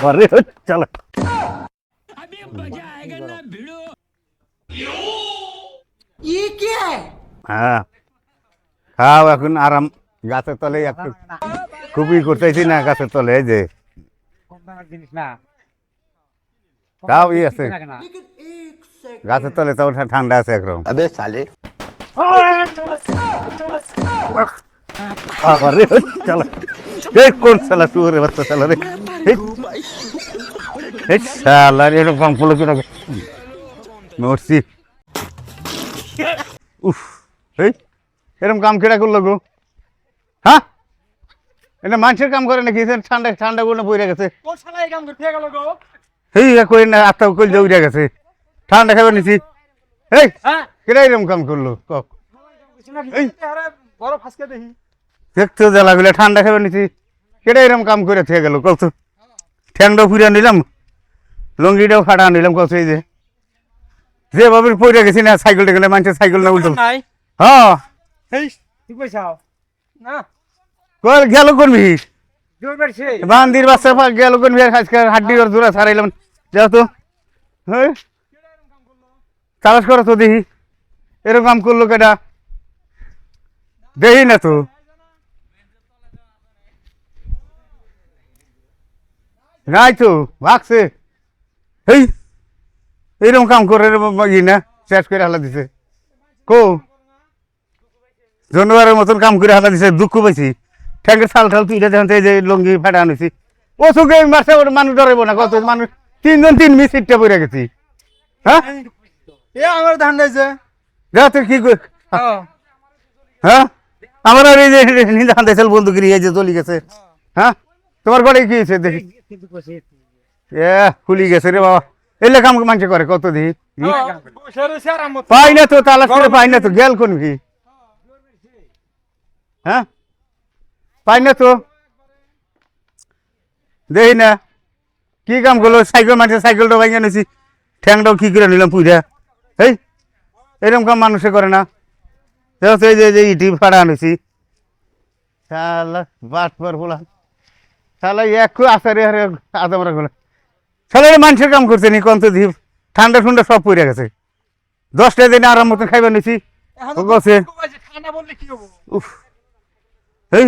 আরে চলো হ্যাঁ খাও এখন আরাম গাছের তলে একটু খুবই করতেছি না গাছের তলে এই যে তাও ই আছে গাছের তলে তাও ঠান্ডা আছে একরকম আরে চলো কোন শালা শুয়োরের বাচ্চা শালা রে এই শালা এরকম ফুলো কি মরছি উফ এই এরকম কাম কেডা করলো গো হ্যাঁ এটা মানুষের কাম করে নাকি ঠান্ডা ঠান্ডা গুলো বইরে গেছে এই কই না আত্মা কই দৌড়ে গেছে ঠান্ডা খাবে নিছি এই কেডা এরকম কাম করলো দেখতে জ্বালা গুলো ঠান্ডা খাবে নিছি কেডা এরকম কাম করে থেকে গেল কত ঠ্যাংটাও ফুরিয়ে নিলাম লঙ্গিটাও ফাটা নিলাম কত এই যে বাবুর পড়ে গেছি না সাইকেলটা গেলে মানুষের সাইকেল না উল্টো হ্যাঁ গেল করবি বান্দির বাচ্চা গেল করবি হাড্ডি জোড়া ছাড়াইলাম যেহেতু হ্যাঁ তালাশ করো তো দেখি এরকম করলো কেটা দেখি না তো নাই তো ভাগছে এই এইরকম কাম করে ই না শেষ করে হালা দিছে কো জানোয়ারের মতন কাম করে হালা দিছে দুঃখ পাইছি ঠ্যাঙ্গের ছাল ঠাল তুই দেখতে এই যে লঙ্গি ফাটা আনিছি ও চোখে মারছে মানুষ ডরাইব না কত মানুষ তিনজন তিন মিস সিটটা পড়ে গেছি হ্যাঁ আমার ধান দিয়েছে যা তুই কি হ্যাঁ আমার আর এই যে ধান দিয়েছিল বন্ধুগিরি এই যে চলে গেছে হ্যাঁ তোমার ঘরে কি হয়েছে দেখি এ খুলি গেছে রে বাবা এলে কাম মানুষ করে কত দিই পাই না তো তালাশ করে পাই না তো গেল কোন ভি হ্যাঁ পাই না তো দেখি না কি কাম করলো সাইকেল মানুষের সাইকেলটা ভাঙিয়ে নিয়েছি ঠ্যাংটাও কি করে নিলাম পুজা এই এরকম কাম মানুষে করে না এই যে ইটি ফাড়া আনেছি শালা বাট পর বলা শালা একটু আসারে হারে আদামরা গেল শালা মানুষের কাম করছে নি কন্ত দ্বীপ ঠান্ডা ঠান্ডা সব পড়ে গেছে 10টা দিনে আরাম মতন খাইবার নিছি গছে উফ এই